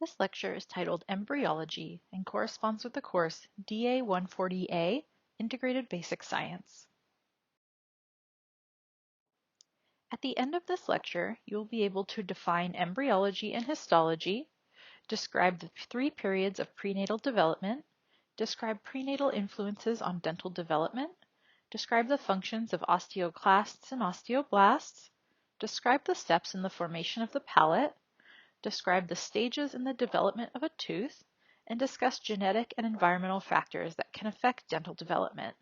This lecture is titled Embryology and corresponds with the course DA 140A, Integrated Basic Science. At the end of this lecture, you will be able to define embryology and histology, describe the 3 periods of prenatal development, describe prenatal influences on dental development, describe the functions of osteoclasts and osteoblasts, describe the steps in the formation of the palate, describe the stages in the development of a tooth, and discuss genetic and environmental factors that can affect dental development.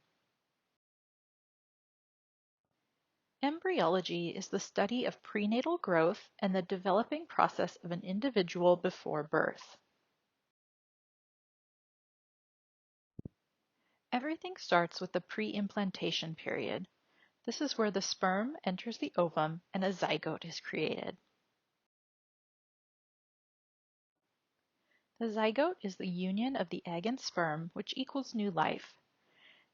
Embryology is the study of prenatal growth and the developing process of an individual before birth. Everything starts with the preimplantation period. This is where the sperm enters the ovum and a zygote is created. The zygote is the union of the egg and sperm, which equals new life.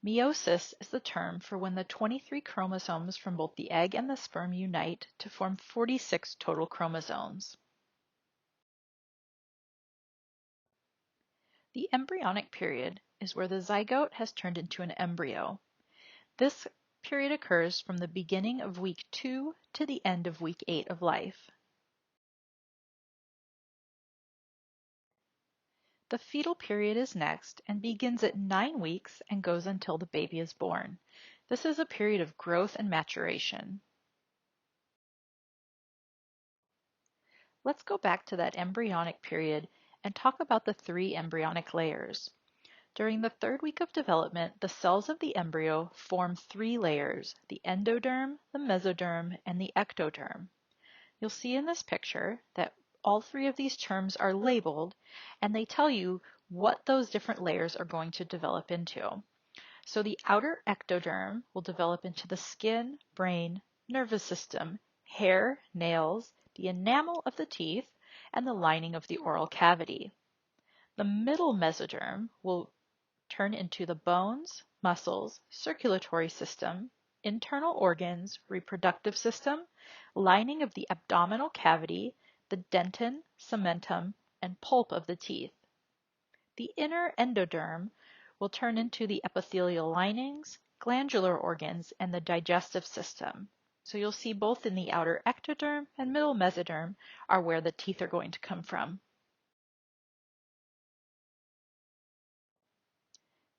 Meiosis is the term for when the 23 chromosomes from both the egg and the sperm unite to form 46 total chromosomes. The embryonic period is where the zygote has turned into an embryo. This period occurs from the beginning of week 2 to the end of week 8 of life. The fetal period is next and begins at 9 weeks and goes until the baby is born. This is a period of growth and maturation. Let's go back to that embryonic period and talk about the 3 embryonic layers. During the 3rd week of development, the cells of the embryo form 3 layers: the endoderm, the mesoderm, and the ectoderm. You'll see in this picture that all 3 of these terms are labeled, and they tell you what those different layers are going to develop into. So the outer ectoderm will develop into the skin, brain, nervous system, hair, nails, the enamel of the teeth, and the lining of the oral cavity. The middle mesoderm will turn into the bones, muscles, circulatory system, internal organs, reproductive system, lining of the abdominal cavity, the dentin, cementum, and pulp of the teeth. The inner endoderm will turn into the epithelial linings, glandular organs, and the digestive system. So you'll see both in the outer ectoderm and middle mesoderm are where the teeth are going to come from.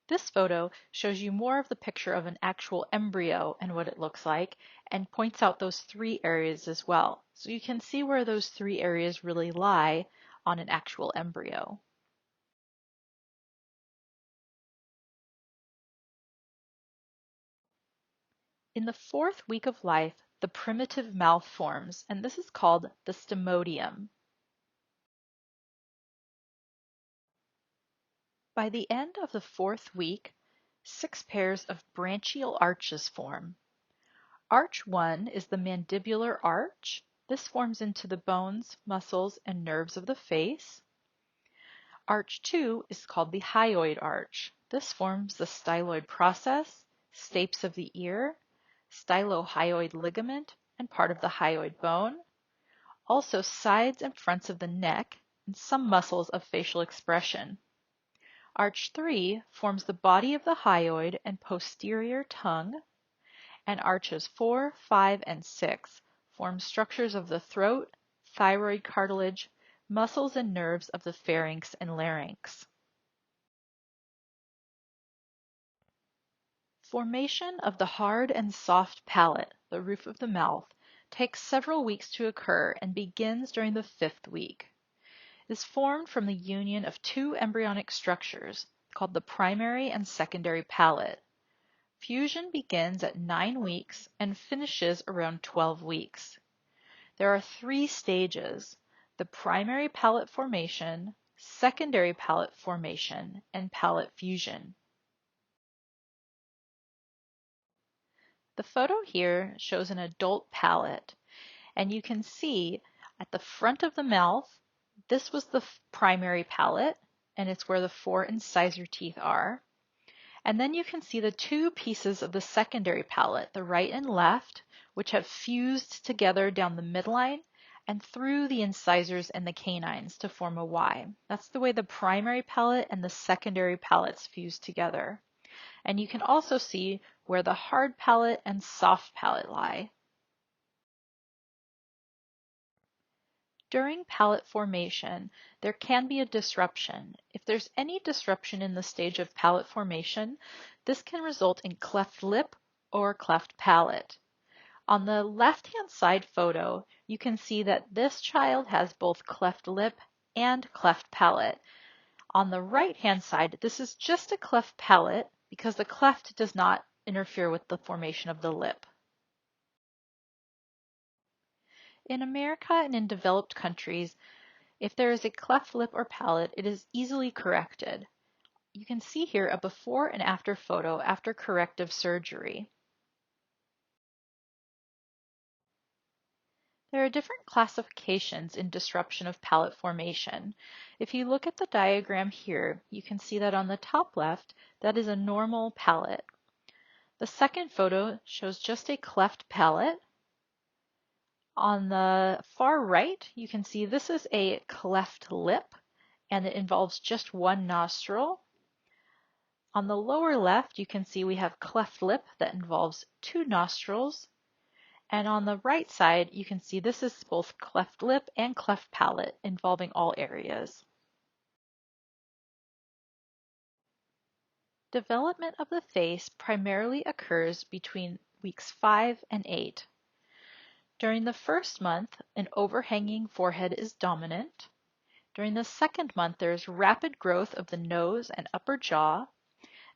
This photo shows you more of the picture of an actual embryo and what it looks like, and points out those 3 areas as well. So you can see where those 3 areas really lie on an actual embryo. In the 4th week of life, the primitive mouth forms, and this is called the stemodium. By the end of the 4th week, 6 pairs of branchial arches form. Arch 1 is the mandibular arch. This forms into the bones, muscles, and nerves of the face. Arch 2 is called the hyoid arch. This forms the styloid process, stapes of the ear, stylohyoid ligament, and part of the hyoid bone. Also sides and fronts of the neck, and some muscles of facial expression. Arch 3 forms the body of the hyoid and posterior tongue, and arches 4, 5, and 6 form structures of the throat, thyroid cartilage, muscles and nerves of the pharynx and larynx. Formation of the hard and soft palate, the roof of the mouth, takes several weeks to occur and begins during the 5th week. It is formed from the union of 2 embryonic structures called the primary and secondary palate. Fusion begins at 9 weeks and finishes around 12 weeks. There are 3 stages: the primary palate formation, secondary palate formation, and palate fusion. The photo here shows an adult palate, and you can see at the front of the mouth, this was the primary palate, and it's where the 4 incisor teeth are. And then you can see the 2 pieces of the secondary palate, the right and left, which have fused together down the midline and through the incisors and the canines to form a Y. That's the way the primary palate and the secondary palates fuse together. And you can also see where the hard palate and soft palate lie. During palate formation, there can be a disruption. If there's any disruption in the stage of palate formation, this can result in cleft lip or cleft palate. On the left-hand side photo, you can see that this child has both cleft lip and cleft palate. On the right-hand side, this is just a cleft palate because the cleft does not interfere with the formation of the lip. In America and in developed countries, if there is a cleft lip or palate, it is easily corrected. You can see here a before and after photo after corrective surgery. There are different classifications in disruption of palate formation. If you look at the diagram here, you can see that on the top left, that is a normal palate. The second photo shows just a cleft palate. On the far right, you can see this is a cleft lip, and it involves just one nostril. On the lower left, you can see we have cleft lip that involves two nostrils. And on the right side, you can see this is both cleft lip and cleft palate, involving all areas. Development of the face primarily occurs between weeks 5 and 8. During the first month, an overhanging forehead is dominant. During the second month, there is rapid growth of the nose and upper jaw.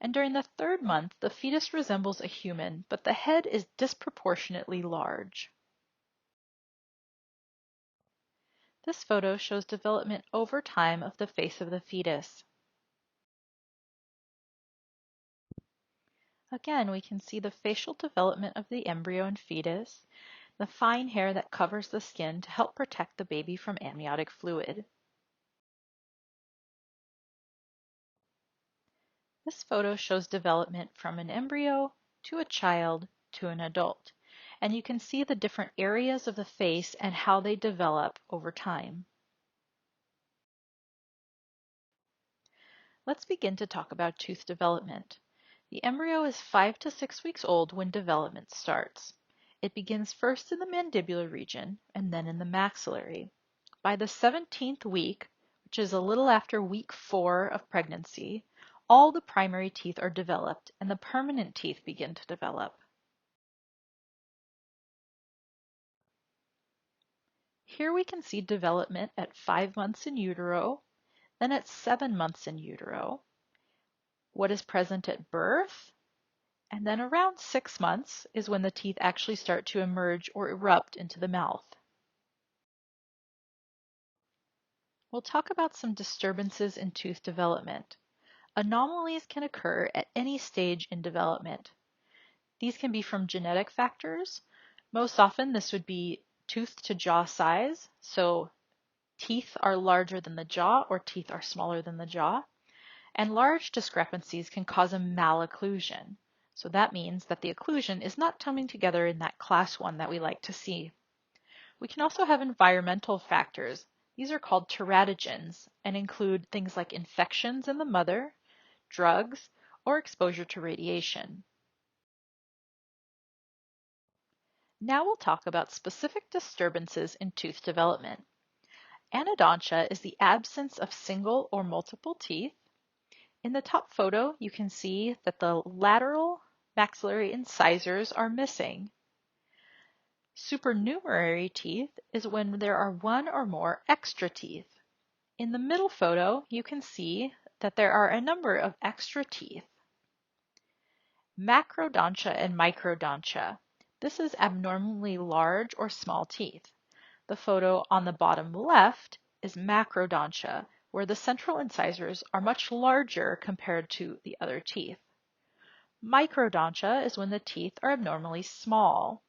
And during the third month, the fetus resembles a human, but the head is disproportionately large. This photo shows development over time of the face of the fetus. Again, we can see the facial development of the embryo and fetus, the fine hair that covers the skin to help protect the baby from amniotic fluid. This photo shows development from an embryo to a child to an adult, and you can see the different areas of the face and how they develop over time. Let's begin to talk about tooth development. The embryo is 5 to 6 weeks old when development starts. It begins first in the mandibular region and then in the maxillary. By the 17th week, which is a little after week 4 of pregnancy, all the primary teeth are developed and the permanent teeth begin to develop. Here we can see development at 5 months in utero, then at 7 months in utero, what is present at birth, and then around 6 months is when the teeth actually start to emerge or erupt into the mouth. We'll talk about some disturbances in tooth development. Anomalies can occur at any stage in development. These can be from genetic factors. Most often this would be tooth to jaw size, so teeth are larger than the jaw or teeth are smaller than the jaw. And large discrepancies can cause a malocclusion. So that means that the occlusion is not coming together in that class 1 that we like to see. We can also have environmental factors. These are called teratogens and include things like infections in the mother, drugs, or exposure to radiation. Now we'll talk about specific disturbances in tooth development. Anodontia is the absence of single or multiple teeth. In the top photo, you can see that the lateral maxillary incisors are missing. Supernumerary teeth is when there are one or more extra teeth. In the middle photo, you can see that there are a number of extra teeth. Macrodontia and microdontia. This is abnormally large or small teeth. The photo on the bottom left is macrodontia, where the central incisors are much larger compared to the other teeth. Microdontia is when the teeth are abnormally small.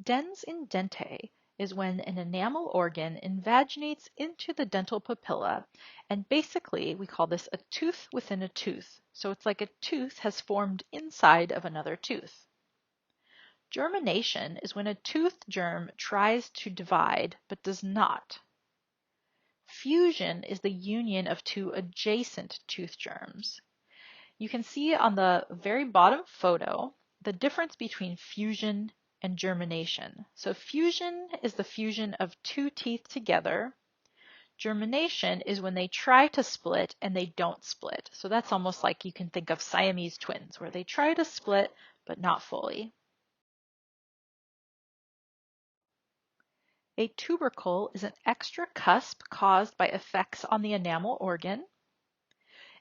Dens in dentae is when an enamel organ invaginates into the dental papilla, and basically we call this a tooth within a tooth. So it's like a tooth has formed inside of another tooth. Germination is when a tooth germ tries to divide but does not. Fusion is the union of two adjacent tooth germs. You can see on the very bottom photo the difference between fusion and germination. So fusion is the fusion of two teeth together. Germination is when they try to split and they don't split. So that's almost like you can think of Siamese twins, where they try to split but not fully. A tubercle is an extra cusp caused by effects on the enamel organ.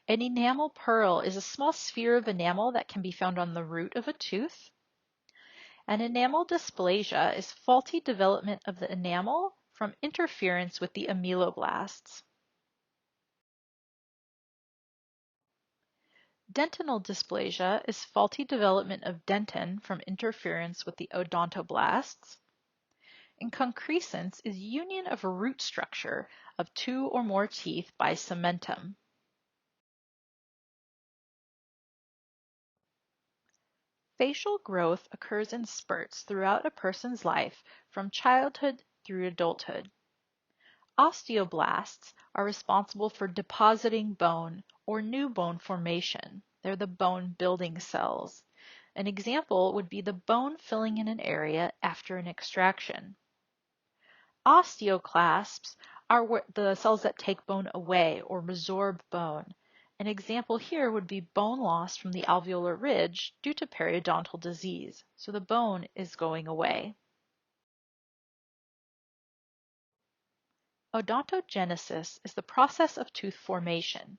An enamel pearl is a small sphere of enamel that can be found on the root of a tooth. An enamel dysplasia is faulty development of the enamel from interference with the ameloblasts. Dentinal dysplasia is faulty development of dentin from interference with the odontoblasts. And concrescence is union of a root structure of two or more teeth by cementum. Facial growth occurs in spurts throughout a person's life from childhood through adulthood. Osteoblasts are responsible for depositing bone or new bone formation. They're the bone building cells. An example would be the bone filling in an area after an extraction. Osteoclasts are the cells that take bone away or resorb bone. An example here would be bone loss from the alveolar ridge due to periodontal disease. So the bone is going away. Odontogenesis is the process of tooth formation.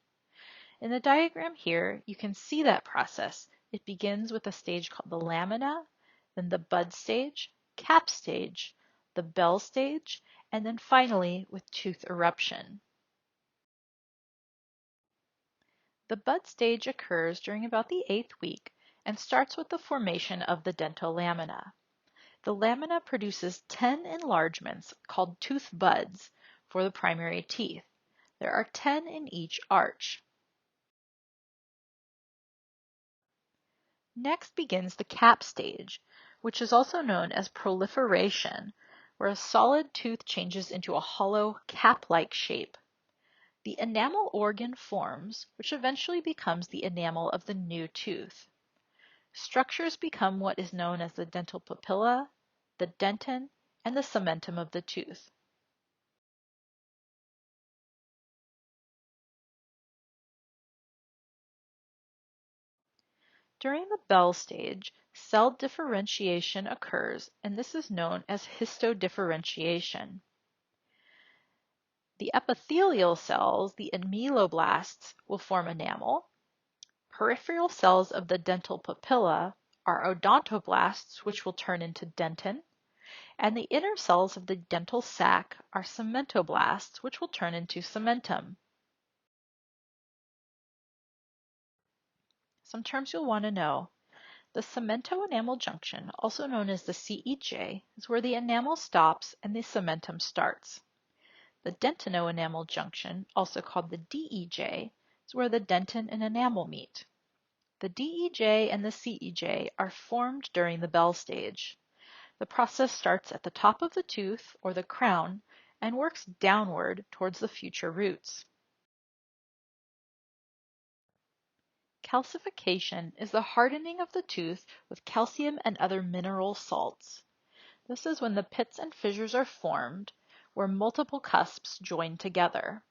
In the diagram here, you can see that process. It begins with a stage called the lamina, then the bud stage, cap stage, the bell stage, and then finally with tooth eruption. The bud stage occurs during about the 8th week and starts with the formation of the dental lamina. The lamina produces 10 enlargements called tooth buds for the primary teeth. There are 10 in each arch. Next begins the cap stage, which is also known as proliferation, where a solid tooth changes into a hollow cap-like shape. The enamel organ forms, which eventually becomes the enamel of the new tooth. Structures become what is known as the dental papilla, the dentin, and the cementum of the tooth. During the bell stage, cell differentiation occurs, and this is known as histodifferentiation. The epithelial cells, the ameloblasts, will form enamel. Peripheral cells of the dental papilla are odontoblasts, which will turn into dentin, and the inner cells of the dental sac are cementoblasts, which will turn into cementum. Some terms you'll want to know. The cemento-enamel junction, also known as the CEJ, is where the enamel stops and the cementum starts. The dentino-enamel junction, also called the DEJ, is where the dentin and enamel meet. The DEJ and the CEJ are formed during the bell stage. The process starts at the top of the tooth, or the crown, and works downward towards the future roots. Calcification is the hardening of the tooth with calcium and other mineral salts. This is when the pits and fissures are formed, where multiple cusps join together.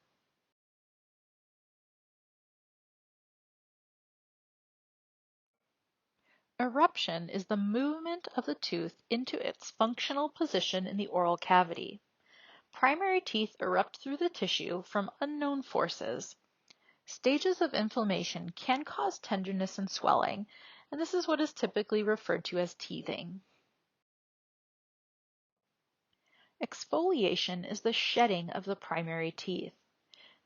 Eruption is the movement of the tooth into its functional position in the oral cavity. Primary teeth erupt through the tissue from unknown forces. Stages of inflammation can cause tenderness and swelling, and this is what is typically referred to as teething. Exfoliation is the shedding of the primary teeth.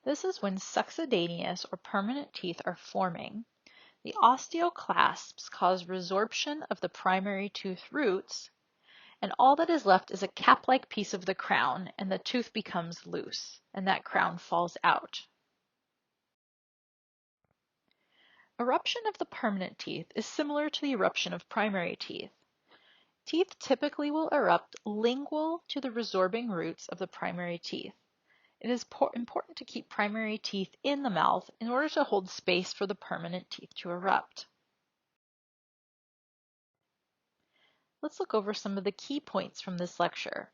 This is when succedaneous or permanent teeth are forming. The osteoclasts cause resorption of the primary tooth roots, and all that is left is a cap-like piece of the crown, and the tooth becomes loose, and that crown falls out. Eruption of the permanent teeth is similar to the eruption of primary teeth. Teeth typically will erupt lingual to the resorbing roots of the primary teeth. It is important to keep primary teeth in the mouth in order to hold space for the permanent teeth to erupt. Let's look over some of the key points from this lecture.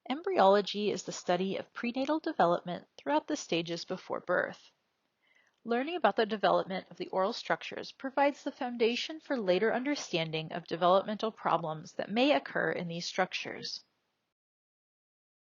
Embryology is the study of prenatal development throughout the stages before birth. Learning about the development of the oral structures provides the foundation for later understanding of developmental problems that may occur in these structures.